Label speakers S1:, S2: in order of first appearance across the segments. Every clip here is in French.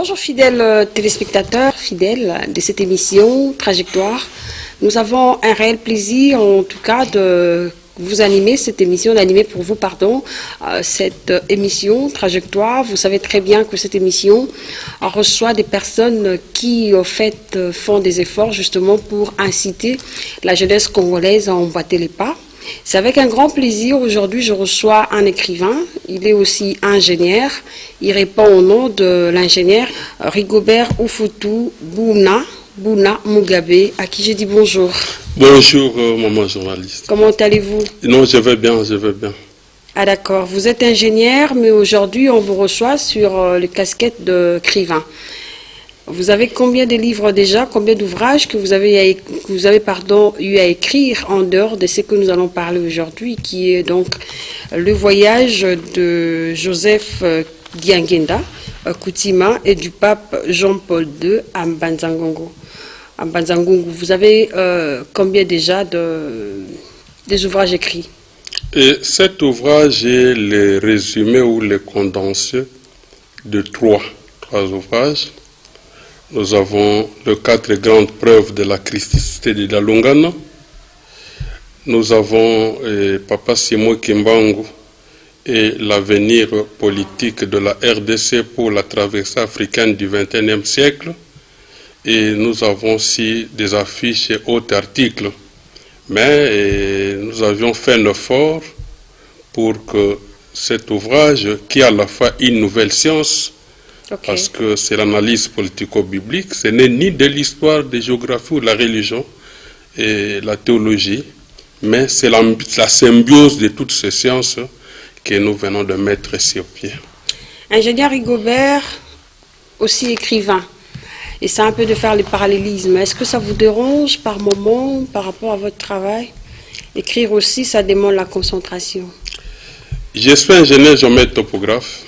S1: Bonjour fidèles téléspectateurs, fidèles de cette émission Trajectoire. Nous avons un réel plaisir en tout cas de vous animer cette émission, d'animer pour vous, cette émission Trajectoire. Vous savez très bien que cette émission reçoit des personnes qui, au fait, font des efforts justement pour inciter la jeunesse congolaise à emboîter les pas. C'est avec un grand plaisir aujourd'hui je reçois un écrivain, il est aussi ingénieur, il répond au nom de l'ingénieur Rigobert Uffutu Bouna Mugabe, à qui je dis bonjour.
S2: Bonjour maman journaliste.
S1: Comment allez-vous?
S2: Non, je vais bien, je vais bien.
S1: Ah d'accord, vous êtes ingénieur, mais aujourd'hui on vous reçoit sur le casquette d'écrivain. Vous avez combien de livres déjà, combien d'ouvrages que vous avez eu à écrire en dehors de ce que nous allons parler aujourd'hui, qui est donc le voyage de Joseph Diangenda Koutima et du pape Jean-Paul II à Mbanza-Ngongo. Vous avez combien déjà des ouvrages écrits?
S2: Et cet ouvrage est le résumé ou le condensé de trois ouvrages. Nous avons les 4 grandes preuves de la christicité de Dalungana. Nous avons Papa Simon Kimbangu et l'avenir politique de la RDC pour la traversée africaine du XXIe siècle. Et nous avons aussi des affiches et autres articles. Mais nous avions fait un effort pour que cet ouvrage, qui est à la fois une nouvelle science, parce que c'est l'analyse politico-biblique, ce n'est ni de l'histoire, de géographie ou de la religion et la théologie, mais c'est la symbiose de toutes ces sciences que nous venons de mettre sur pied.
S1: Ingénieur Rigobert, aussi écrivain, et c'est un peu de faire les parallélismes. Est-ce que ça vous dérange par moment par rapport à votre travail? Écrire aussi, ça demande la concentration.
S2: Je suis ingénieur géomètre topographe.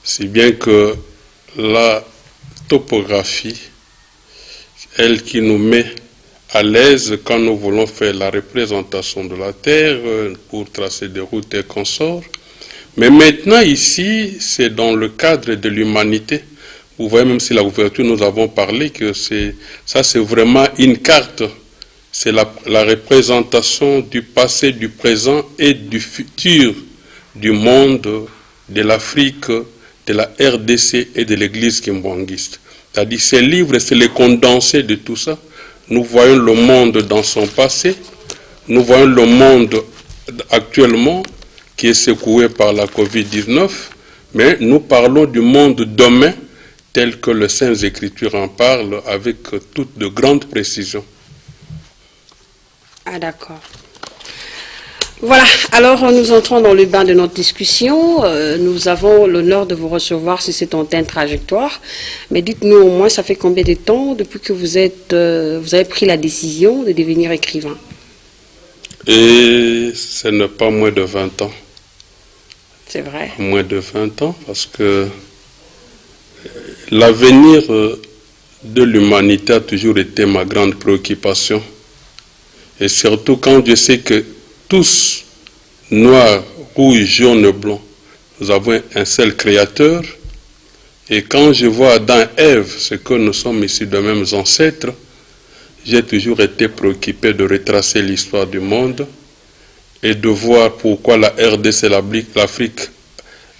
S2: Si bien que la topographie, elle qui nous met à l'aise quand nous voulons faire la représentation de la Terre pour tracer des routes et consorts. Mais maintenant ici, c'est dans le cadre de l'humanité. Vous voyez, même si la ouverture nous avons parlé que ça c'est vraiment une carte. C'est la représentation du passé, du présent et du futur du monde, de l'Afrique, de la RDC et de l'église kimbangiste. C'est-à-dire ces livres, c'est le condensé de tout ça. Nous voyons le monde dans son passé, nous voyons le monde actuellement qui est secoué par la Covid-19, mais nous parlons du monde demain tel que les Saintes Écritures en parlent avec toute de grande précision.
S1: Ah d'accord. Voilà, alors nous entrons dans le bain de notre discussion. Nous avons l'honneur de vous recevoir sur cette antenne Trajectoire. Mais dites-nous au moins, ça fait combien de temps depuis que vous avez pris la décision de devenir écrivain?
S2: Et ce n'est pas moins de 20 ans.
S1: C'est vrai.
S2: Moins de 20 ans, parce que l'avenir de l'humanité a toujours été ma grande préoccupation. Et surtout quand je sais que tous, noirs, rouges, jaunes, blancs, nous avons un seul créateur. Et quand je vois Adam et Ève, ce que nous sommes ici de mêmes ancêtres, j'ai toujours été préoccupé de retracer l'histoire du monde et de voir pourquoi la RDC et l'Afrique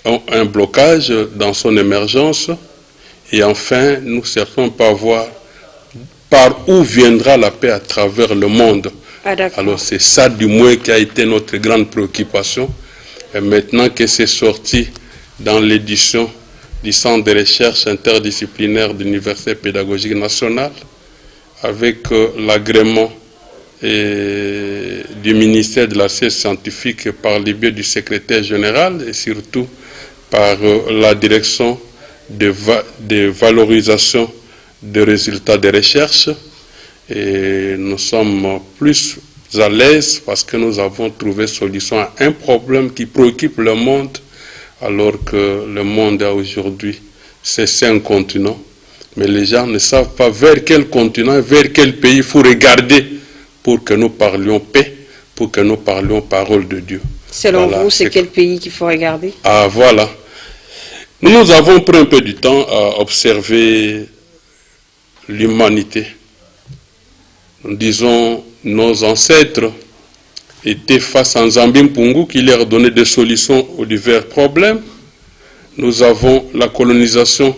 S2: ont un blocage dans son émergence. Et enfin, nous cherchons à voir par où viendra la paix à travers le monde. Alors c'est ça du moins qui a été notre grande préoccupation. Et maintenant que c'est sorti dans l'édition du Centre de recherche interdisciplinaire de l'Université pédagogique nationale, avec l'agrément du ministère de la Science scientifique par le biais du secrétaire général et surtout par la direction de valorisation des résultats de recherche. Et nous sommes plus à l'aise parce que nous avons trouvé solution à un problème qui préoccupe le monde, alors que le monde a aujourd'hui ces 5 continents. Mais les gens ne savent pas vers quel continent, vers quel pays il faut regarder pour que nous parlions paix, pour que nous parlions parole de Dieu.
S1: Selon vous, c'est quel pays qu'il faut regarder?
S2: Ah voilà. Nous avons pris un peu du temps à observer l'humanité. Nous disons, nos ancêtres étaient face à Nzambi Mpungu qui leur donnait des solutions aux divers problèmes. Nous avons la colonisation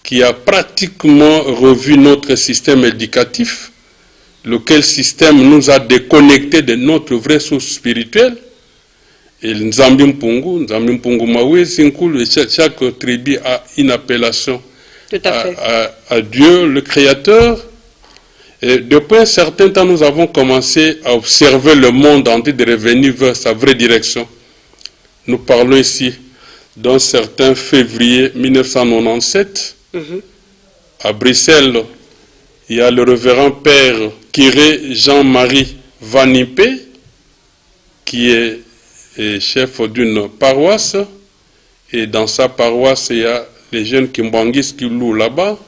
S2: qui a pratiquement revu notre système éducatif, lequel système nous a déconnectés de notre vraie source spirituelle. Et Nzambi Mpungu Mawezi Nkulu, chaque tribu a une appellation à Dieu, le Créateur. Et depuis un certain temps, nous avons commencé à observer le monde en train de revenir vers sa vraie direction. Nous parlons ici d'un certain février 1997. À Bruxelles, il y a le révérend père Kiré Jean-Marie Vanipé, qui est chef d'une paroisse. Et dans sa paroisse, il y a les jeunes Kimbangis qui louent là-bas.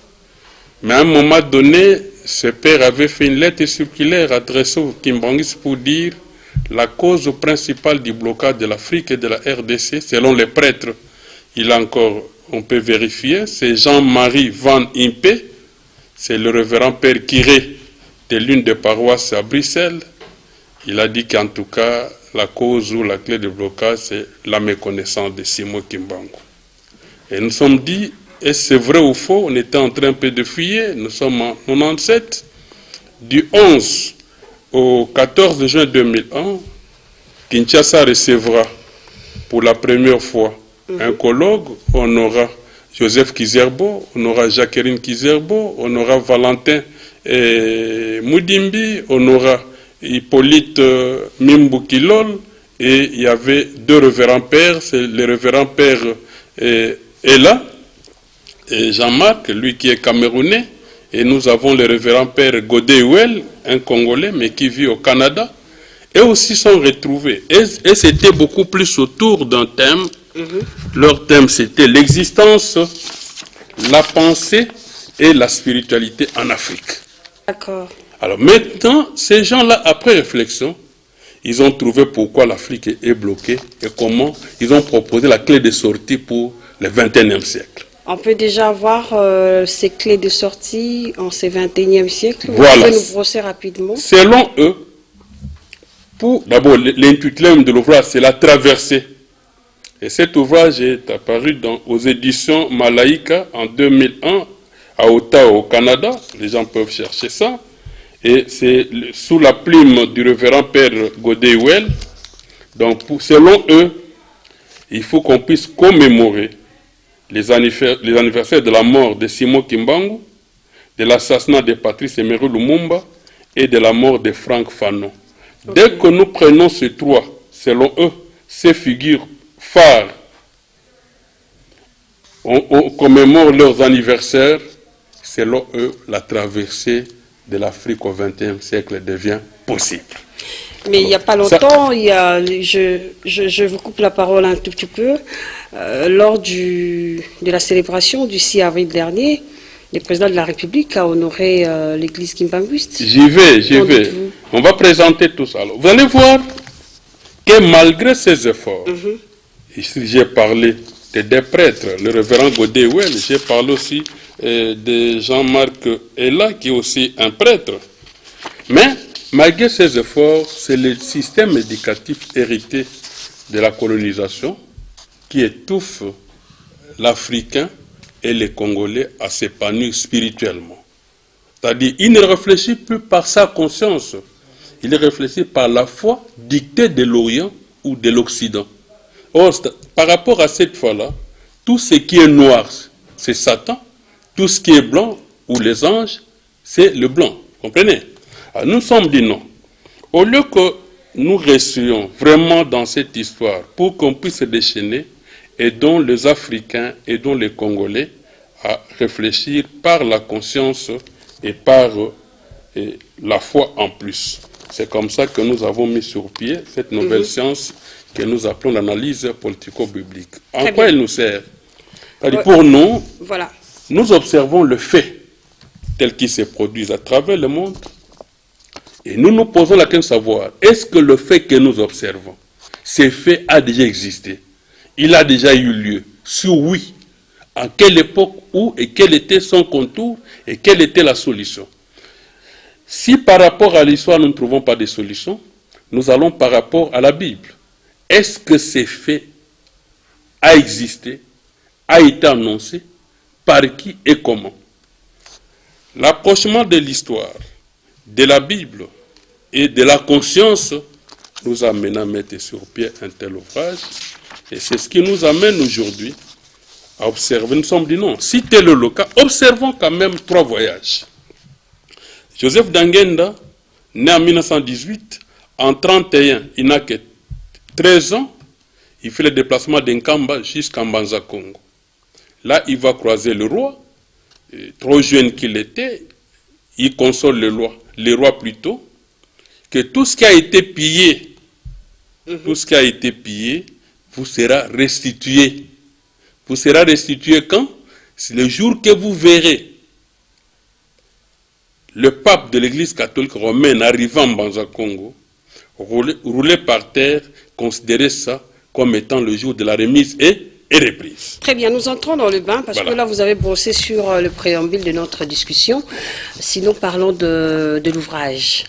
S2: Mais à un moment donné, ce père avait fait une lettre circulaire adressée aux Kimbangis pour dire la cause principale du blocage de l'Afrique et de la RDC, selon les prêtres, on peut vérifier, c'est Jean-Marie Van Impe, c'est le révérend père Kiré de l'une des paroisses à Bruxelles. Il a dit qu'en tout cas, la cause ou la clé de blocage, c'est la méconnaissance de Simon Kimbangu. Et nous sommes dit, est-ce c'est vrai ou faux? On était en train un peu de fuyer, nous sommes en 97. Du 11 au 14 juin 2001, Kinshasa recevra pour la première fois un colloque. On aura Joseph Kizerbo, on aura Jacqueline Kizerbo, on aura Valentin Moudimbi, on aura Hippolyte Mimbukilol, et il y avait deux révérends pères, c'est le révérend père Ella, et Jean-Marc, lui qui est camerounais, et nous avons le révérend père Godé-Huel, un Congolais, mais qui vit au Canada, et aussi sont retrouvés. Et c'était beaucoup plus autour d'un thème. Leur thème, c'était l'existence, la pensée et la spiritualité en Afrique.
S1: D'accord.
S2: Alors maintenant, ces gens-là, après réflexion, ils ont trouvé pourquoi l'Afrique est bloquée et comment ils ont proposé la clé de sortie pour le 21e siècle.
S1: On peut déjà avoir ces clés de sortie en ce 21e siècle.
S2: Voilà.
S1: Vous pouvez nous brosser rapidement.
S2: Selon eux, d'abord, l'intitulé de l'ouvrage, c'est la traversée. Et cet ouvrage est apparu aux éditions Malaika en 2001 à Ottawa, au Canada. Les gens peuvent chercher ça. Et c'est sous la plume du révérend père Godé-Huel. Donc, selon eux, il faut qu'on puisse commémorer les anniversaires de la mort de Simon Kimbangu, de l'assassinat de Patrice Emery Lumumba et de la mort de Frank Fanon. Okay. Dès que nous prenons ces trois, selon eux, ces figures phares, on commémore leurs anniversaires. Selon eux, la traversée de l'Afrique au XXe siècle devient possible.
S1: Mais il n'y a pas longtemps, je vous coupe la parole un tout petit peu, lors de la célébration du 6 avril dernier, le président de la République a honoré l'église kimbanguiste.
S2: J'y vais. On va présenter tout ça. Alors, vous allez voir que malgré ces efforts, ici j'ai parlé des prêtres, le révérend Godé-Huel, j'ai parlé aussi de Jean-Marc Ella, qui est aussi un prêtre. Mais malgré ces efforts, c'est le système éducatif hérité de la colonisation qui étouffe l'Africain et les Congolais à s'épanouir spirituellement. C'est-à-dire, il ne réfléchit plus par sa conscience, il réfléchit par la foi dictée de l'Orient ou de l'Occident. Or, par rapport à cette foi-là, tout ce qui est noir, c'est Satan, tout ce qui est blanc ou les anges, c'est le blanc. Comprenez? Alors, nous sommes dit non. Au lieu que nous restions vraiment dans cette histoire pour qu'on puisse se déchaîner, aidons les Africains, aidons les Congolais à réfléchir par la conscience et par la foi en plus. C'est comme ça que nous avons mis sur pied cette nouvelle science que nous appelons l'analyse politico-biblique. En quoi elle nous sert? Pour nous, nous observons le fait tel qu'il se produit à travers le monde et nous nous posons la question de savoir, est-ce que le fait que nous observons, ce fait a déjà existé? Il a déjà eu lieu? Si oui, à quelle époque, où et quel était son contour et quelle était la solution. Si par rapport à l'histoire nous ne trouvons pas de solution, nous allons par rapport à la Bible. Est-ce que ces faits a existé, a été annoncé, par qui et comment? L'approchement de l'histoire, de la Bible et de la conscience nous amène à mettre sur pied un tel ouvrage. Et c'est ce qui nous amène aujourd'hui à observer. Nous sommes dit non, si tel est le cas, observons quand même 3 voyages. Joseph Dangenda, né en 1918, en 1931, il n'a que 13 ans, il fait le déplacement d'Nkamba jusqu'à Mbanza Congo. Là, il va croiser le roi. Et trop jeune qu'il était, il console le roi plutôt, que tout ce qui a été pillé, vous sera restitué. Vous sera restitué quand? C'est le jour que vous verrez le pape de l'église catholique romaine arrivant en Mbanza Congo, rouler par terre, considérer ça comme étant le jour de la remise et reprise.
S1: Très bien, nous entrons dans le bain parce que là vous avez brossé sur le préambule de notre discussion. Sinon parlons de l'ouvrage.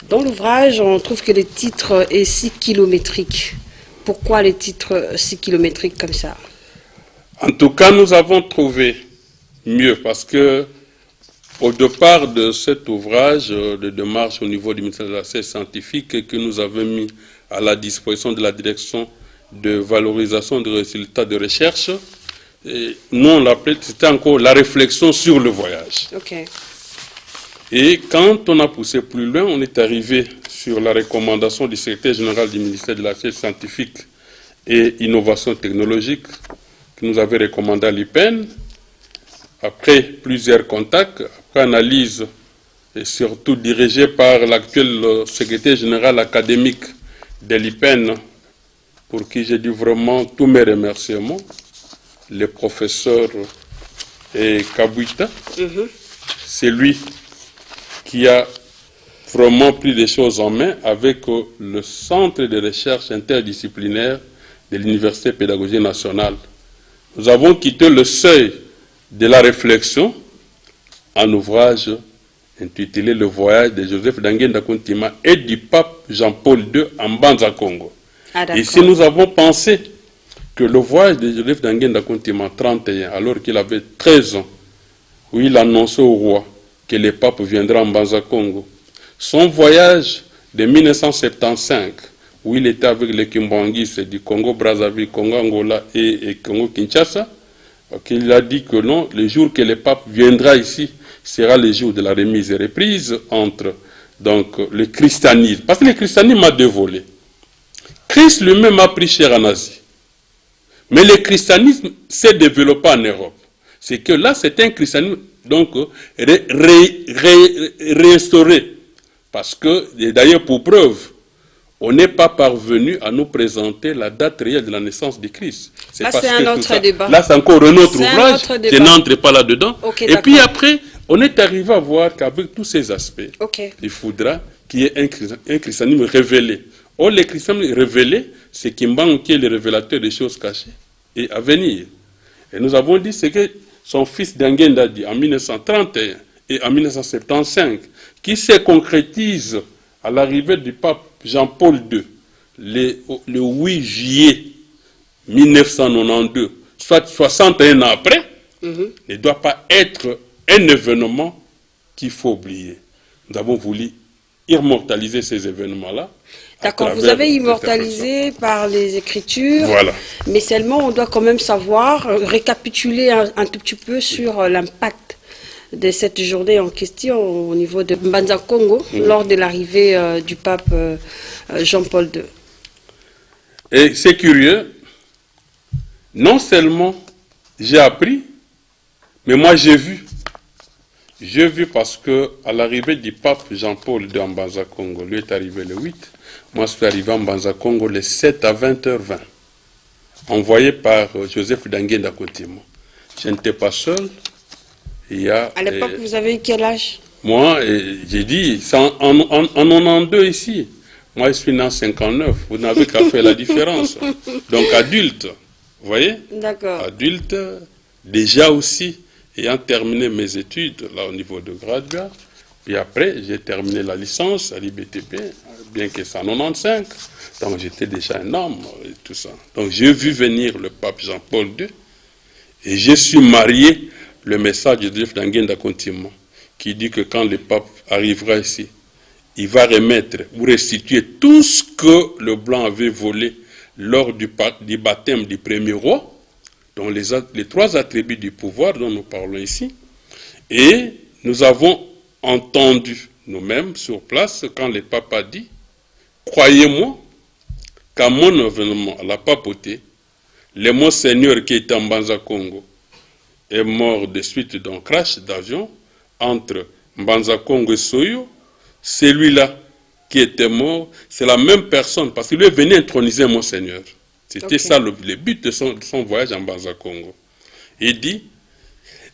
S1: Dans l'ouvrage, on trouve que le titre est 6 kilométrique. Pourquoi le titre 6 kilométrique comme ça?
S2: En tout cas, nous avons trouvé mieux parce que au départ de cet ouvrage de démarche au niveau du ministère de la Recherche scientifique que nous avons mis à la disposition de la direction de valorisation des résultats de recherche, et nous on l'appelait, c'était encore la réflexion sur le voyage.
S1: Okay.
S2: Et quand on a poussé plus loin, on est arrivé sur la recommandation du secrétaire général du ministère de la Recherche scientifique et innovation technologique que nous avait recommandé à l'IPEN. Après plusieurs contacts, après analyse et surtout dirigée par l'actuel secrétaire général académique de l'IPEN, pour qui j'ai dit vraiment tous mes remerciements, le professeur Kabuita. C'est lui qui a vraiment pris les choses en main avec le centre de recherche interdisciplinaire de l'Université pédagogique nationale. Nous avons quitté le seuil de la réflexion en ouvrage intitulé Le voyage de Joseph Dangenda Kuntima et du pape Jean-Paul II en Mbanza Congo. Ici, nous avons pensé que le voyage de Joseph Dangenda Kuntima en 1931, alors qu'il avait 13 ans, où il annonçait au roi que le pape viendra en Mbanza Congo, son voyage de 1975, où il était avec les Kimbangis du Congo-Brazzaville, Congo-Angola et Congo-Kinshasa, qu'il a dit que non, le jour que le pape viendra ici sera le jour de la remise et reprise entre donc, le christianisme. Parce que le christianisme a deux volets. Christ lui-même a pris cher en Asie. Mais le christianisme s'est développé en Europe. C'est que là, c'est un christianisme donc restauré. Parce que, d'ailleurs, pour preuve, on n'est pas parvenu à nous présenter la date réelle de la naissance du Christ.
S1: Là, c'est un autre débat.
S2: Là, c'est encore un autre ouvrage. Je n'entre pas là-dedans.
S1: Okay,
S2: et puis après, on est arrivé à voir qu'avec tous ces aspects,
S1: il
S2: faudra qu'il y ait un christianisme révélé. Or, le christianisme révélé, c'est Kimbangu qui est le révélateur des choses cachées et à venir. Et nous avons dit ce que son fils Dangenda dit en 1931 et en 1975, qui se concrétise à l'arrivée du pape Jean-Paul II, le 8 juillet 1992, soit 61 ans après, ne doit pas être un événement qu'il faut oublier. Nous avons voulu immortaliser ces événements-là.
S1: D'accord, vous avez immortalisé par les Écritures,
S2: voilà.
S1: Mais seulement on doit quand même savoir, récapituler un tout petit peu sur l'impact de cette journée en question au niveau de Mbanza Congo, lors de l'arrivée du pape Jean-Paul II.
S2: Et c'est curieux, non seulement j'ai appris, mais moi j'ai vu. J'ai vu parce que à l'arrivée du pape Jean-Paul II en Mbanza Congo, lui est arrivé le 8, moi je suis arrivé en Mbanza Congo le 7 à 20h20, envoyé par Joseph Dangenda Kuntima. Je n'étais pas seul.
S1: À l'époque, vous avez quel âge?
S2: Moi, j'ai dit, c'est en 92 ici. Moi, je suis né en 59. Vous n'avez qu'à faire la différence. Donc, adulte, vous voyez?
S1: D'accord.
S2: Adulte, déjà aussi, ayant terminé mes études là au niveau de graduat, puis après j'ai terminé la licence à l'IBTP, bien que c'est en 95, donc j'étais déjà un homme et tout ça. Donc j'ai vu venir le pape Jean-Paul II et j'ai su marier le message de Joseph Ndangenda Kontima qui dit que quand le pape arrivera ici, il va remettre ou restituer tout ce que le blanc avait volé lors du baptême du premier roi, dont les trois attributs du pouvoir dont nous parlons ici. Et nous avons entendu nous-mêmes sur place quand le pape a dit « Croyez-moi qu'à mon événement à la papauté, le monseigneur qui est en Mbanza Congo est mort de suite d'un crash d'avion entre Mbanza Congo et Soyo. Celui-là qui était mort, c'est la même personne, parce qu'il lui est venu introniser Monseigneur. C'était ça le but de son voyage en Mbanza Congo. Il dit,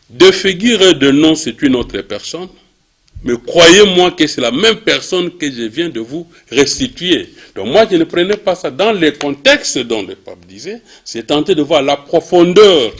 S2: de figure et de nom, c'est une autre personne, mais croyez-moi que c'est la même personne que je viens de vous restituer. Donc moi, je ne prenais pas ça dans les contextes dont le pape disait, c'est tenter de voir la profondeur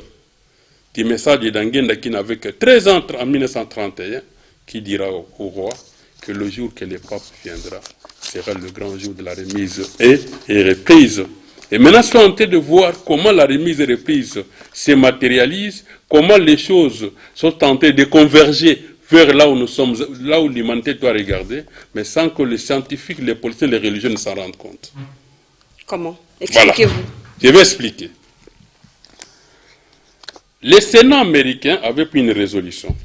S2: du message de Ndangenda qui n'avait que 13 ans en 1931, qui dira au roi que le jour que le pape viendra sera le grand jour de la remise et reprise. Et maintenant, je suis en train de voir comment la remise et reprise se matérialise, comment les choses sont en train de converger vers là où nous sommes, là où l'humanité doit regarder, mais sans que les scientifiques, les politiciens, les religieux ne s'en rendent compte.
S1: Comment? Expliquez-vous.
S2: Voilà. Je vais expliquer. Le Sénat américain avait pris une résolution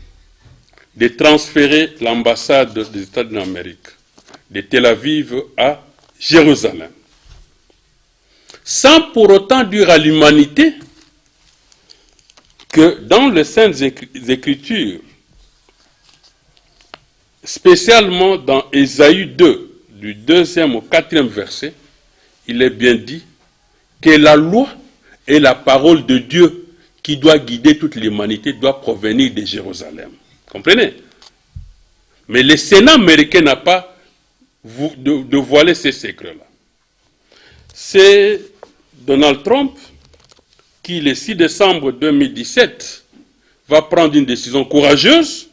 S2: de transférer l'ambassade des États-Unis d'Amérique de Tel Aviv à Jérusalem, sans pour autant dire à l'humanité que dans les Saintes Écritures, spécialement dans Ésaïe 2, du 2e au 4e verset, il est bien dit que la loi et la parole de Dieu qui doit guider toute l'humanité doit provenir de Jérusalem. Comprenez? Mais le Sénat américain n'a pas dévoilé ces secrets-là. C'est Donald Trump qui, le 6 décembre 2017, va prendre une décision courageuse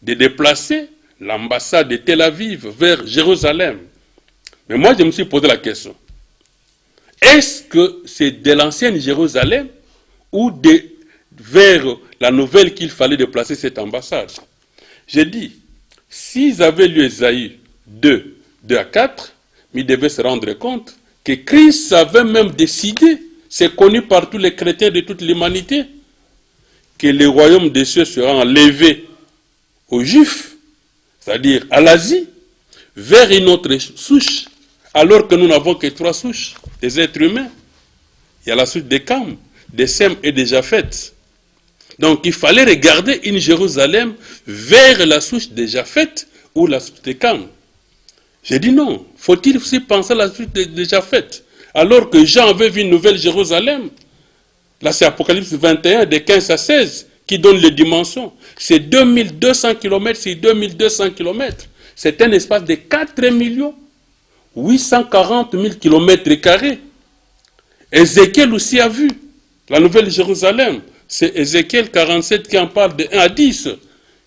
S2: de déplacer l'ambassade de Tel Aviv vers Jérusalem. Mais moi, je me suis posé la question. Est-ce que c'est de l'ancienne Jérusalem ou vers la nouvelle qu'il fallait déplacer cette ambassade? J'ai dit, s'ils avaient lu Ésaïe 2, 2 à 4, ils devaient se rendre compte que Christ avait même décidé, c'est connu par tous les chrétiens de toute l'humanité, que le royaume des cieux sera enlevé aux Juifs, c'est-à-dire à l'Asie, vers une autre souche, alors que nous n'avons que 3 souches des êtres humains. Il y a la souche des Cam, des Sem et des Japheth. Donc il fallait regarder une Jérusalem vers la souche des Japheth ou la souche des Cam. J'ai dit non, faut-il aussi penser à la souche des Japheth, alors que Jean avait vu une nouvelle Jérusalem. Là c'est Apocalypse 21, de 15 à 16, qui donne les dimensions. C'est 2200 km, c'est 2200 km. C'est un espace de 4 840 000 km². Ézéchiel aussi a vu la nouvelle Jérusalem. C'est Ézéchiel 47 qui en parle de 1 à 10,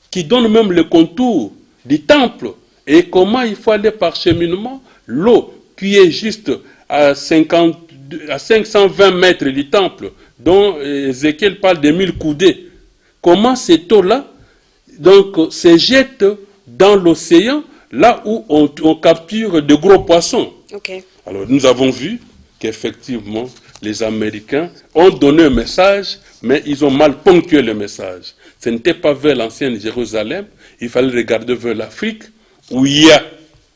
S2: qui donne même le contour du temple et comment il faut aller par cheminement. L'eau qui est juste à 520 mètres du temple, dont Ézéchiel parle de 1000 coudées. Comment cette eau-là donc se jette dans l'océan, là où on capture de gros poissons.
S1: Okay.
S2: Alors nous avons vu qu'effectivement, les Américains ont donné un message, mais ils ont mal ponctué le message. Ce n'était pas vers l'ancienne Jérusalem, il fallait regarder vers l'Afrique, où il y a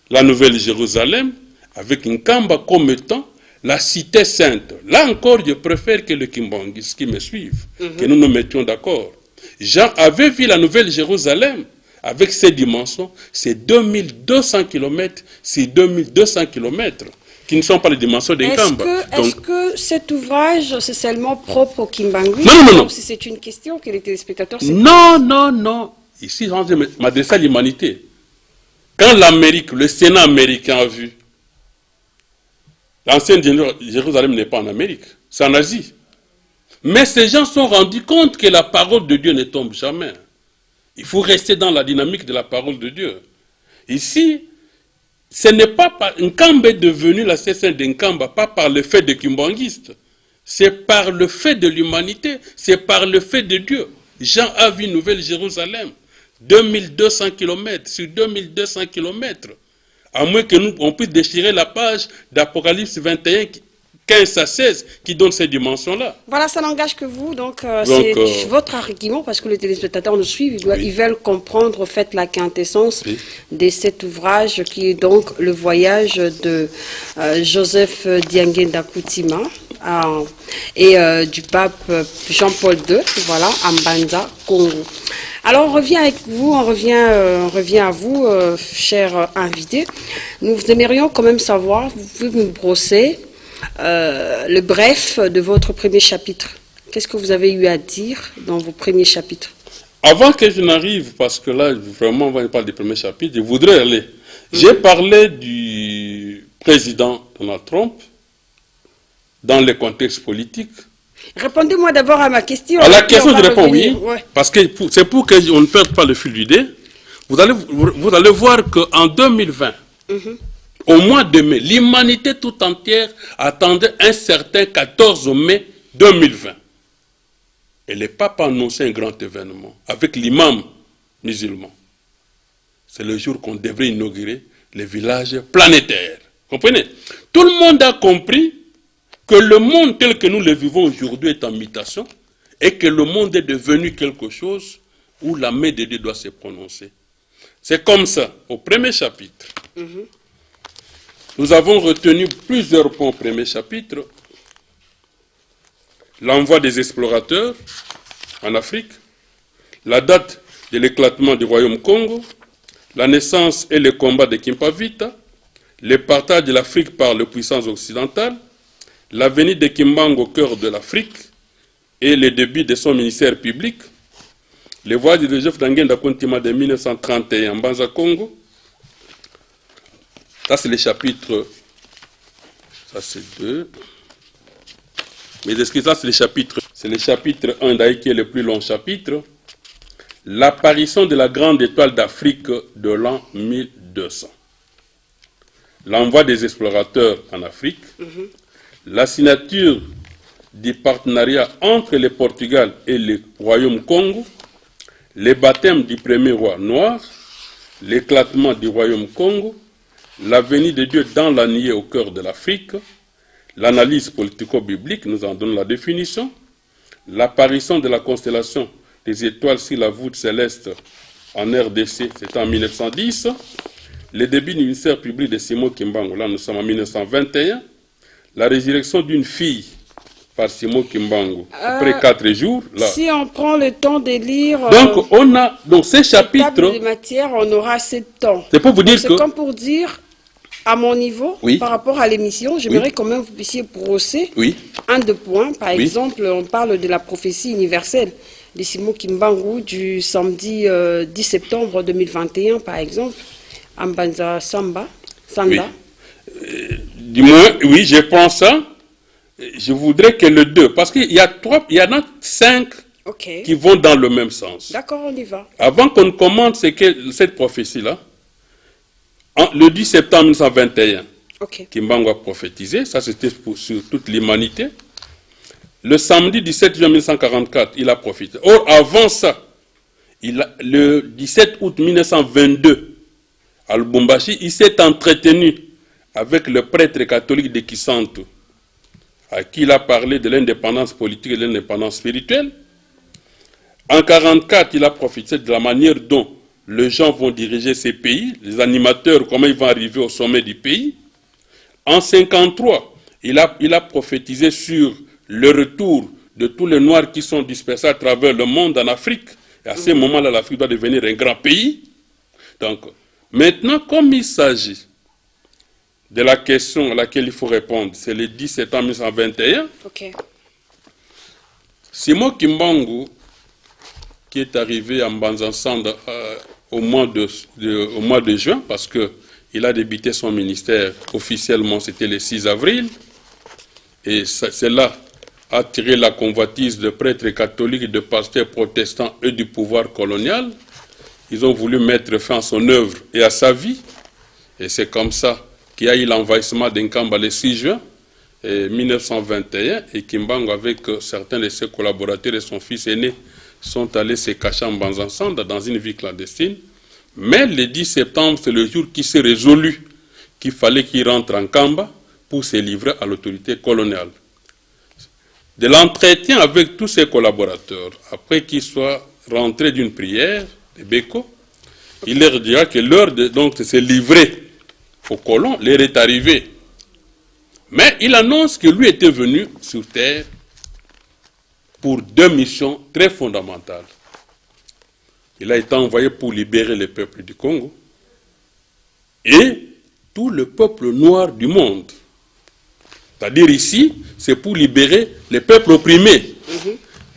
S2: la nouvelle Jérusalem, avec une Kamba comme étant la cité sainte. Là encore, je préfère que le Kimbangis qui me suivent, que nous nous mettions d'accord. Jean avait vu la nouvelle Jérusalem, avec ses dimensions, c'est 2200 km, c'est 2200 km. Qui ne sont pas les dimensions des Kamba.
S1: Est-ce que cet ouvrage, c'est seulement propre au Kimbangui?
S2: Non.
S1: Si c'est une question que les téléspectateurs...
S2: Non. Ici, je m'adresse à l'humanité. Quand l'Amérique, le Sénat américain a vu, l'ancienne Jérusalem n'est pas en Amérique, c'est en Asie. Mais ces gens se sont rendus compte que la parole de Dieu ne tombe jamais. Il faut rester dans la dynamique de la parole de Dieu. Ici, ce n'est pas par... Nkamba est devenu la CSN de Nkamba, pas par le fait de kimbanguiste. C'est par le fait de l'humanité, c'est par le fait de Dieu. Jean a vu Nouvelle-Jérusalem, 2200 km sur 2200 km. À moins que nous, on puisse déchirer la page d'Apocalypse 21, 15 à 16, qui donne ces dimensions-là.
S1: Voilà, ça n'engage que vous, donc c'est votre argument, parce que les téléspectateurs nous suivent, ils veulent comprendre, faites la quintessence de cet ouvrage, qui est donc le voyage de Joseph Diangenda Koutima et du pape Jean-Paul II, voilà, à Mbanza, Congo. Alors on revient à vous, chers invités. Nous aimerions quand même savoir, vous pouvez nous brosser le bref de votre premier chapitre. Qu'est-ce que vous avez eu à dire dans vos premiers chapitres?
S2: Avant que je n'arrive, parce que là, vraiment, on va parler du premier chapitre, je voudrais aller. J'ai parlé du président Donald Trump dans le contexte politique.
S1: Répondez-moi d'abord à ma question.
S2: À la question, je réponds oui, parce que c'est pour qu'on ne perde pas le fil d'idée. Vous allez voir qu'en 2020, au mois de mai, l'humanité tout entière attendait un certain 14 mai 2020. Et le pape a annoncé un grand événement avec l'imam musulman. C'est le jour qu'on devrait inaugurer les villages planétaires. Comprenez? Tout le monde a compris que le monde tel que nous le vivons aujourd'hui est en mutation et que le monde est devenu quelque chose où la main de Dieu doit se prononcer. C'est comme ça, au premier chapitre. Nous avons retenu plusieurs points au premier chapitre. L'envoi des explorateurs en Afrique, la date de l'éclatement du royaume Congo, la naissance et le combat de Kimpavita, le partage de l'Afrique par les puissances occidentales, la venue de Kimbangu au cœur de l'Afrique et le début de son ministère public, le voyage de Joseph Diangenda Koutima de 1931 en Banza Congo. Ça, c'est le chapitre. Ça, c'est 2. Mais ça, c'est le chapitre. C'est le chapitre 1 d'ailleurs qui est le plus long chapitre. L'apparition de la grande étoile d'Afrique de l'an 1200. L'envoi des explorateurs en Afrique. La signature du partenariat entre le Portugal et le royaume Congo. Le baptême du premier roi noir. L'éclatement du royaume Congo. La venue de Dieu dans la nuée au cœur de l'Afrique, l'analyse politico-biblique, nous en donnons la définition, l'apparition de la constellation des étoiles sur la voûte céleste en RDC, c'était en 1910, le début du ministère public de Simon Kimbangu, là nous sommes en 1921, la résurrection d'une fille par Simon Kimbangu, après 4 jours. Là.
S1: Si on prend le temps de lire
S2: donc, on a, donc ces chapitres...
S1: de matière, on aura assez de temps.
S2: C'est pour vous dire que...
S1: C'est comme pour dire... À mon niveau, par rapport à l'émission, j'aimerais quand même que vous puissiez brosser un de points. Par exemple, on parle de la prophétie universelle de Simon Kimbangu du samedi 10 septembre 2021, par exemple, à Mbanza Sanda.
S2: Du moins, oui, je pense ça. Je voudrais que le 2, parce qu'il y en a 5 qui vont dans le même sens.
S1: D'accord, on y va.
S2: Avant qu'on commente cette prophétie-là, le 10 septembre 1921, Kimbangu a prophétisé, ça c'était sur toute l'humanité. Le samedi 17 juin 1944, il a prophétisé. Or, avant ça, le 17 août 1922, à Lubumbashi, il s'est entretenu avec le prêtre catholique de Kisantu, à qui il a parlé de l'indépendance politique et de l'indépendance spirituelle. En 1944, il a prophétisé de la manière dont les gens vont diriger ces pays, les animateurs, comment ils vont arriver au sommet du pays. En 1953, il a prophétisé sur le retour de tous les Noirs qui sont dispersés à travers le monde en Afrique. Et à ce moment-là, l'Afrique doit devenir un grand pays. Donc, maintenant, comme il s'agit de la question à laquelle il faut répondre, c'est le 10 septembre 1921, Simon Kimbangu, qui est arrivé à Mbanza Sanda au mois de juin, parce qu'il a débuté son ministère officiellement, c'était le 6 avril, et c'est là attirer la convoitise de prêtres catholiques, de pasteurs protestants et du pouvoir colonial. Ils ont voulu mettre fin à son œuvre et à sa vie. Et c'est comme ça qu'il y a eu l'envahissement d'Inkamba le 6 juin 1921 et Kimbangu, avec certains de ses collaborateurs et son fils aîné, sont allés se cacher en Banzansanda dans une vie clandestine. Mais le 10 septembre, c'est le jour qui s'est résolu qu'il fallait qu'il rentre en Kamba pour se livrer à l'autorité coloniale. De l'entretien avec tous ses collaborateurs, après qu'il soit rentré d'une prière de Beko, il leur dira que l'heure de se livrer aux colons, l'heure est arrivée. Mais il annonce que lui était venu sur terre pour deux missions très fondamentales. Il a été envoyé pour libérer le peuple du Congo et tout le peuple noir du monde. C'est-à-dire ici, c'est pour libérer les peuples opprimés.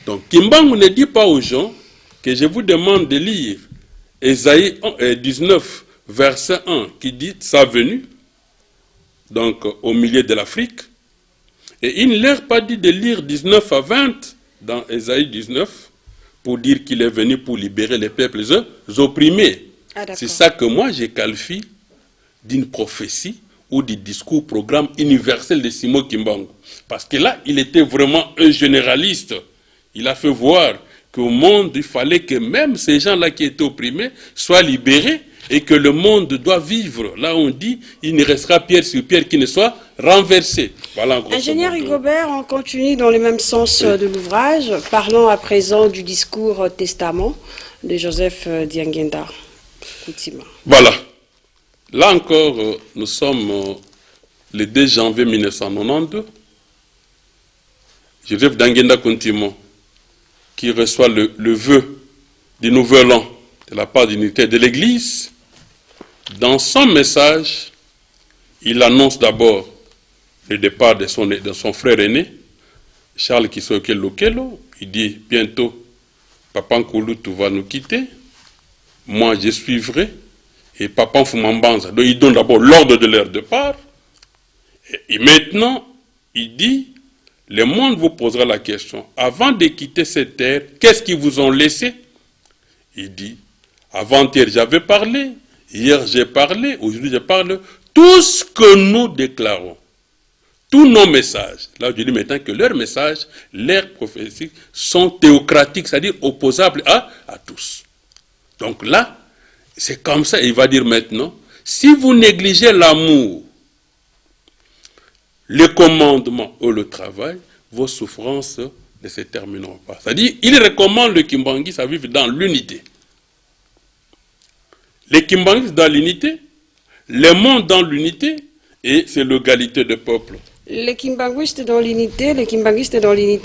S2: Donc Kimbangu ne dit pas aux gens que je vous demande de lire Ésaïe 19, verset 1, qui dit sa venue, donc au milieu de l'Afrique. Et il ne leur a pas dit de lire 19 à 20 dans Ésaïe 19 pour dire qu'il est venu pour libérer les peuples opprimés. C'est ça que moi je qualifie d'une prophétie ou du discours programme universel de Simon Kimbangu. Parce que là, il était vraiment un généraliste. Il a fait voir qu'au monde, il fallait que même ces gens-là qui étaient opprimés soient libérés et que le monde doit vivre. Là, on dit, il ne restera pierre sur pierre qui ne soit renversé. Voilà,
S1: Ingénieur Rigobert, on continue dans le même sens de l'ouvrage. Parlons à présent du discours testament de Joseph Diangenda Koutima.
S2: Voilà. Là encore, nous sommes le 2 janvier 1992. Joseph Diangenda Koutima, qui reçoit le vœu du nouvel an de la part d'unité de l'Église. Dans son message, il annonce d'abord le départ de son frère aîné, Charles Kisoke Lokelo. Il dit bientôt, Papa Nkulutu va nous quitter, moi je suivrai, et Papa Nfumambanza. Donc il donne d'abord l'ordre de leur départ, et maintenant il dit, le monde vous posera la question, avant de quitter cette terre, qu'est-ce qu'ils vous ont laissé? Il dit, avant-hier j'avais parlé, hier j'ai parlé, aujourd'hui je parle, tout ce que nous déclarons, tous nos messages, là je dis maintenant que leurs messages, leurs prophéties sont théocratiques, c'est-à-dire opposables à tous. Donc là, c'est comme ça, il va dire maintenant, si vous négligez l'amour, le commandement ou le travail, vos souffrances ne se termineront pas. C'est-à-dire, il recommande le Kimbanguiste à vivre dans l'unité. Les Kimbanguistes dans l'unité, le monde dans l'unité, et c'est l'égalité des peuples.
S1: Les Kimbanguistes dans l'unité,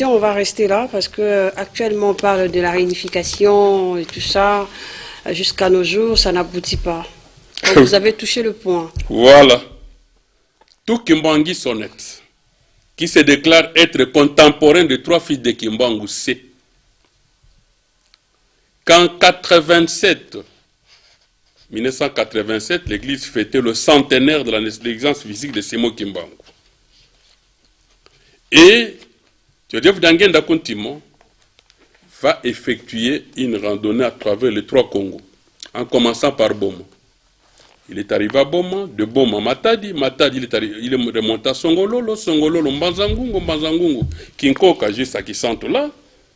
S1: on va rester là parce que actuellement on parle de la réunification et tout ça. Jusqu'à nos jours, ça n'aboutit pas. Donc vous avez touché le point.
S2: Voilà. Tout Kimbanguiste honnête, qui se déclare être contemporain des trois fils de Kimbangu, sait qu'en 1987, l'Église fêtait le centenaire de la naissance physique de Simon Kimbangu. Et Joseph Diangenda Koutima va effectuer une randonnée à travers les trois Congos, en commençant par Boma. Il est arrivé à Boma, de Boma à Matadi, Matadi il est remonté à Songololo, Songololo Mbanzangungu, Kinkoka juste à Kisanto là,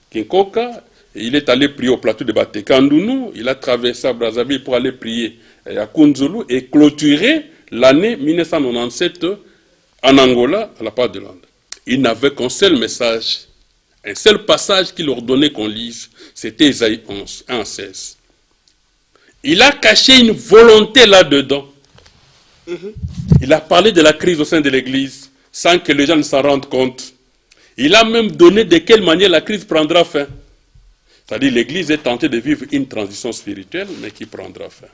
S2: Kinkoka, il est allé prier au plateau de Batekandounou, il a traversé à Brazzaville pour aller prier à Kunzulu et clôturer l'année 1997 en Angola, à la part de l'Inde. Il n'avait qu'un seul message, un seul passage qu'il leur donnait qu'on lise, c'était Ésaïe 11, 1 à 16. Il a caché une volonté là-dedans. Il a parlé de la crise au sein de l'Église sans que les gens ne s'en rendent compte. Il a même donné de quelle manière la crise prendra fin. C'est-à-dire l'Église est tentée de vivre une transition spirituelle, mais qui prendra fin.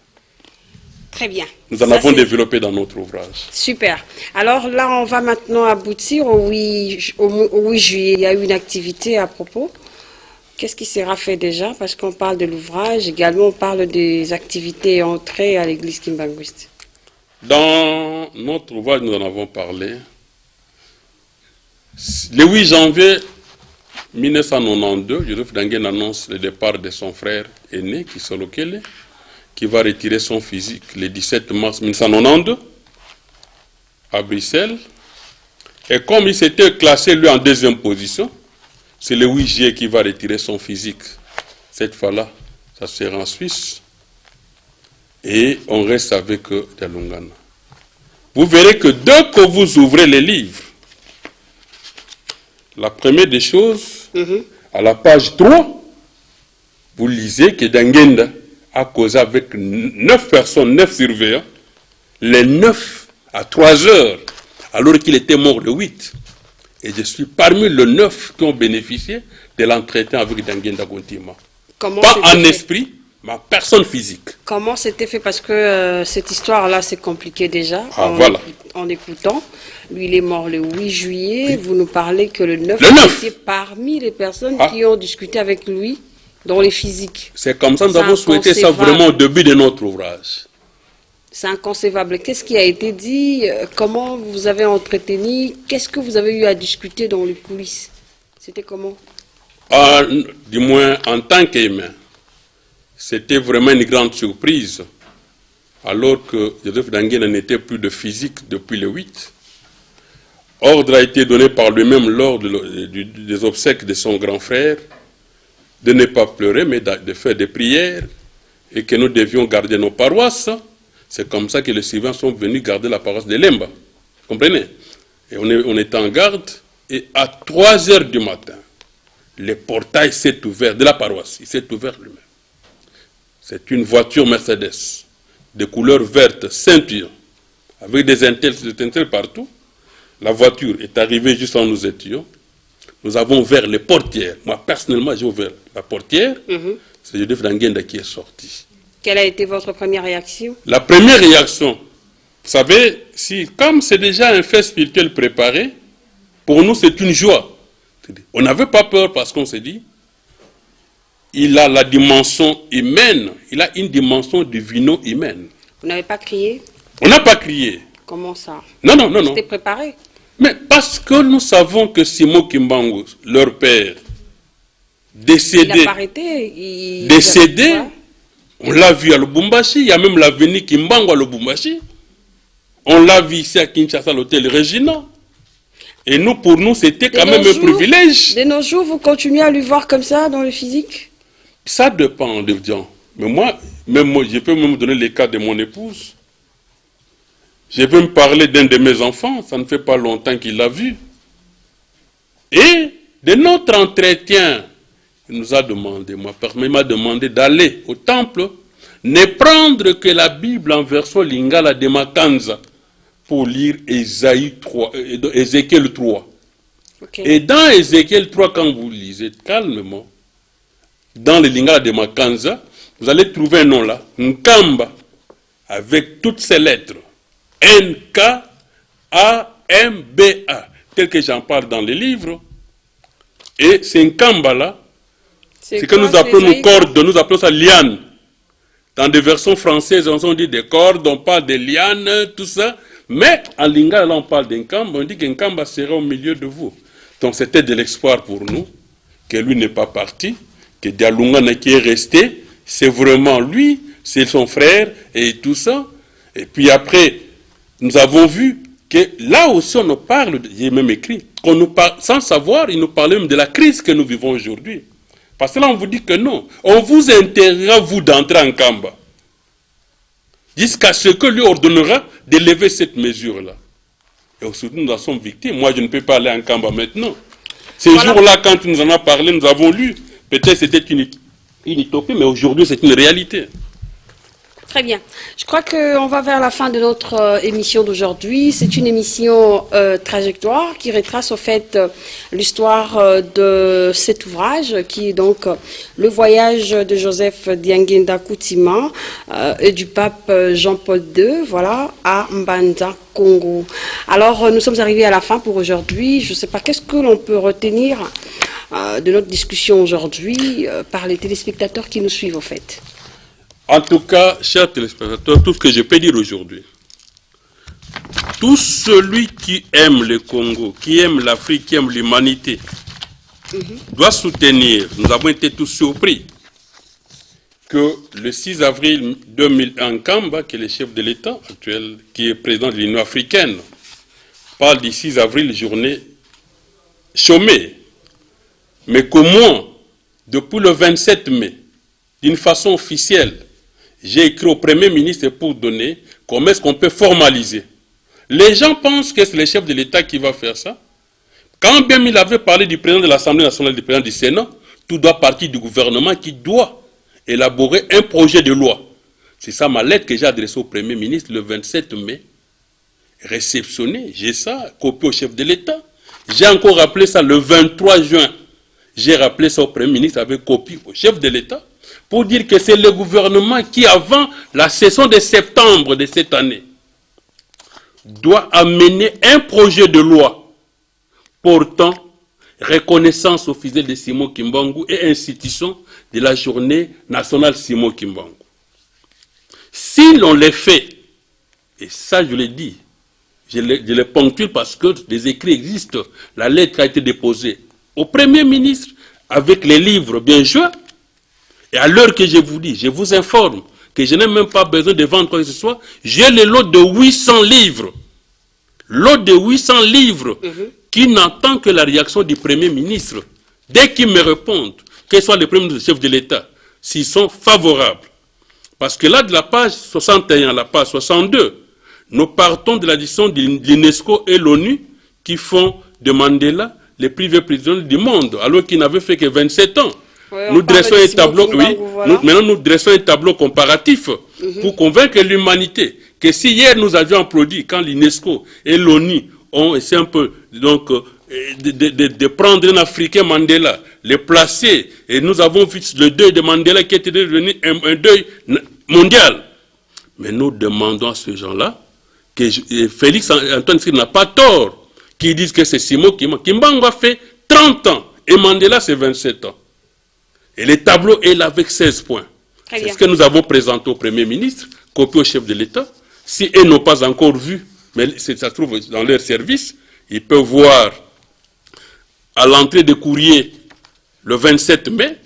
S1: Très bien.
S2: Nous en avons développé dans notre ouvrage.
S1: Super. Alors là, on va maintenant aboutir au 8 juillet. Il y a eu une activité à propos. Qu'est-ce qui sera fait déjà? Parce qu'on parle de l'ouvrage, également on parle des activités entrées à l'église kimbanguiste.
S2: Dans notre ouvrage, nous en avons parlé. Le 8 janvier, 1992, Joseph Ndanguen annonce le départ de son frère aîné, Kisolo Kele, qui va retirer son physique le 17 mars 1992 à Bruxelles. Et comme il s'était classé lui en deuxième position, c'est le 8 juillet qu'il va retirer son physique. Cette fois-là, ça sera en Suisse. Et on reste avec Dialungana. Vous verrez que dès que vous ouvrez les livres, la première des choses, à la page 3, vous lisez que Ndanguen a causé avec 9 personnes, 9 surveillants, les 9 à 3 heures, alors qu'il était mort le 8. Et je suis parmi les 9 qui ont bénéficié de l'entretien avec Ndanguen Kontima. Pas en esprit, mais en personne physique.
S1: Comment c'était fait? Parce que cette histoire-là, c'est compliqué déjà.
S2: Voilà.
S1: En écoutant. Lui, il est mort le 8 juillet. Oui. Vous nous parlez que le 9, c'est parmi les personnes qui ont discuté avec lui dans les physiques.
S2: C'est comme ça que nous avons souhaité ça vraiment au début de notre ouvrage.
S1: C'est inconcevable. Qu'est-ce qui a été dit? Comment vous avez entretenu? Qu'est-ce que vous avez eu à discuter dans les coulisses? C'était comment?
S2: Du moins, en tant qu'humain, c'était vraiment une grande surprise. Alors que Joseph Ndanguen n'était plus de physique depuis le 8. Ordre a été donné par lui-même lors des obsèques de son grand frère de ne pas pleurer, mais de faire des prières et que nous devions garder nos paroisses. C'est comme ça que les suivants sont venus garder la paroisse de Lemba. Vous comprenez? Et on est en garde et à 3 heures du matin, le portail s'est ouvert de la paroisse. Il s'est ouvert lui-même. C'est une voiture Mercedes de couleur verte, ceinture, avec des étincelles partout. La voiture est arrivée juste où nous étions. Nous avons ouvert les portières. Moi, personnellement, j'ai ouvert la portière. C'est Joseph Ndanguen qui est sorti.
S1: Quelle a été votre première réaction?
S2: La première réaction, vous savez, comme c'est déjà un fait spirituel préparé, pour nous, c'est une joie. On n'avait pas peur parce qu'on s'est dit, il a la dimension humaine, il a une dimension divino-humaine.
S1: Vous n'avez pas crié?
S2: On n'a pas crié.
S1: Comment ça?
S2: Non.
S1: C'était préparé?
S2: Mais parce que nous savons que Simon Kimbangu, leur père, décédé,
S1: il a pas arrêté,
S2: décédé, on l'a vu à Lubumbashi, il y a même l'avenue Kimbangu à Lubumbashi. On l'a vu ici à Kinshasa, à l'hôtel Regina. Et nous, pour nous, c'était quand même un privilège.
S1: De nos jours, vous continuez à lui voir comme ça dans le physique?
S2: Ça dépend des gens. Mais moi, je peux même donner les cas de mon épouse. Je vais me parler d'un de mes enfants, ça ne fait pas longtemps qu'il l'a vu. Et de notre entretien, il nous a demandé, il m'a demandé d'aller au temple, ne prendre que la Bible en version lingala de Makanza pour lire Ézéchiel 3. Okay. Et dans Ézéchiel 3, quand vous lisez calmement, dans le lingala de Makanza, vous allez trouver un nom là, Nkamba, avec toutes ces lettres. N-K-A-M-B-A, tel que j'en parle dans les livres. Et c'est Nkamba là, c'est que nous appelons nos cordes, nous appelons ça liane. Dans des versions françaises, on dit des cordes, on parle des lianes, tout ça. Mais en lingala, là, on parle d'Nkamba, on dit qu'Nkamba sera au milieu de vous. Donc c'était de l'espoir pour nous, que lui n'est pas parti, que Dialungana qui est resté, c'est vraiment lui, c'est son frère et tout ça. Et puis après, nous avons vu que là aussi on nous parle, j'ai même écrit, qu'on nous parle, sans savoir, il nous parlait même de la crise que nous vivons aujourd'hui. Parce que là on vous dit que non, on vous interdira vous d'entrer en Kamba. Jusqu'à ce que lui ordonnera de lever cette mesure-là. Et aujourd'hui nous en sommes victimes. Moi je ne peux pas aller en Kamba maintenant. Ces jours-là, quand nous en avons parlé, nous avons lu, peut-être c'était une utopie, mais aujourd'hui c'est une réalité.
S1: Très bien. Je crois qu'on va vers la fin de notre émission d'aujourd'hui. C'est une émission trajectoire qui retrace au fait l'histoire de cet ouvrage qui est donc le voyage de Joseph Ndanguen Kontima et du pape Jean-Paul II, voilà, à Mbanda, Congo. Alors, nous sommes arrivés à la fin pour aujourd'hui. Je ne sais pas, qu'est-ce que l'on peut retenir de notre discussion aujourd'hui par les téléspectateurs qui nous suivent au fait?
S2: En tout cas, chers téléspectateurs, tout ce que je peux dire aujourd'hui, tout celui qui aime le Congo, qui aime l'Afrique, qui aime l'humanité, doit soutenir, nous avons été tous surpris, que le 6 avril 2001, Kamba, qui est le chef de l'État actuel, qui est président de l'Union africaine, parle du 6 avril, journée chômée. Mais que moi, depuis le 27 mai, d'une façon officielle, j'ai écrit au Premier ministre pour donner comment est-ce qu'on peut formaliser. Les gens pensent que c'est le chef de l'État qui va faire ça. Quand bien il avait parlé du président de l'Assemblée nationale, du président du Sénat, tout doit partir du gouvernement qui doit élaborer un projet de loi. C'est ça ma lettre que j'ai adressée au Premier ministre le 27 mai. Réceptionné, j'ai ça, copié au chef de l'État. J'ai encore rappelé ça le 23 juin. J'ai rappelé ça au Premier ministre avec copie au chef de l'État pour dire que c'est le gouvernement qui, avant la session de septembre de cette année, doit amener un projet de loi portant reconnaissance officielle de Simon Kimbangu et institution de la journée nationale Simon Kimbangu. Si l'on les fait, et ça je l'ai dit, je les ponctue parce que des écrits existent, la lettre a été déposée au Premier ministre avec les livres bien joints, et à l'heure que je vous dis, je vous informe que je n'ai même pas besoin de vendre quoi que ce soit, j'ai le lot de 800 livres. Lot de 800 livres qui n'entend que la réaction du Premier ministre. Dès qu'ils me répondent, que ce soit le Premier ministre, le chef de l'État, s'ils sont favorables. Parce que là, de la page 61 à la page 62, nous partons de l'addition de l'UNESCO et l'ONU qui font de Mandela les privés prisonniers du monde, alors qu'il n'avait fait que 27 ans.
S1: Ouais,
S2: nous dressons un tableau,
S1: voilà.
S2: maintenant nous dressons un tableau comparatif pour convaincre l'humanité que si hier nous avions applaudi quand l'UNESCO et l'ONU ont essayé un peu donc, de prendre un Africain Mandela, le placer, et nous avons vu le deuil de Mandela qui était devenu un deuil mondial. Mais nous demandons à ces gens-là que Félix Antoine Tshisekedi n'a pas tort, qui disent que c'est Simon Kimbangu a fait 30 ans et Mandela c'est 27 ans. Et le tableau est là avec 16 points. C'est ce que nous avons présenté au Premier ministre, copié au chef de l'État. Si eux n'ont pas encore vu, mais ça se trouve dans leur service, ils peuvent voir à l'entrée de courrier le 27 mai,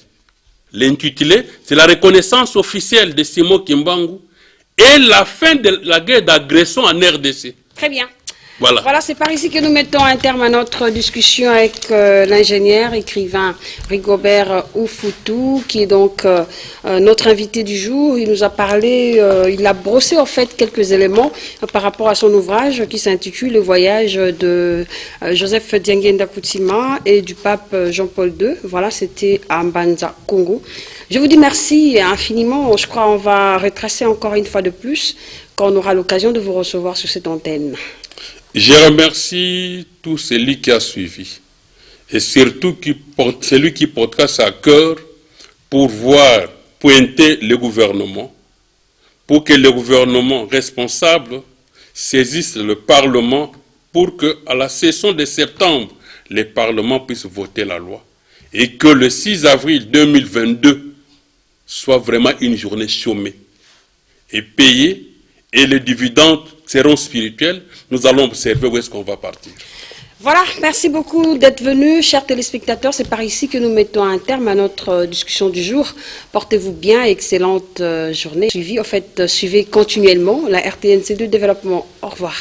S2: l'intitulé, c'est la reconnaissance officielle de Simon Kimbangu et la fin de la guerre d'agression en RDC.
S1: Très bien.
S2: Voilà,
S1: c'est par ici que nous mettons un terme à notre discussion avec l'ingénieur, écrivain Rigobert Uffutu, qui est donc notre invité du jour. Il nous a parlé, il a brossé en fait quelques éléments par rapport à son ouvrage qui s'intitule « Le voyage de Joseph Diengenda Kutsima et du pape Jean-Paul II ». Voilà, c'était à Mbanza, Congo. Je vous dis merci infiniment. Je crois qu'on va retracer encore une fois de plus quand on aura l'occasion de vous recevoir sur cette antenne.
S2: Je remercie tout celui qui a suivi et surtout celui qui portera sa cœur pour voir pointer le gouvernement, pour que le gouvernement responsable saisisse le Parlement pour qu'à la session de septembre, le Parlement puisse voter la loi et que le 6 avril 2022 soit vraiment une journée chômée et payée et les dividendes seront spirituels. Nous allons observer où est-ce qu'on va partir.
S1: Voilà, merci beaucoup d'être venus, chers téléspectateurs. C'est par ici que nous mettons un terme à notre discussion du jour. Portez-vous bien, excellente journée. Suivez continuellement la RTNC2 Développement. Au revoir.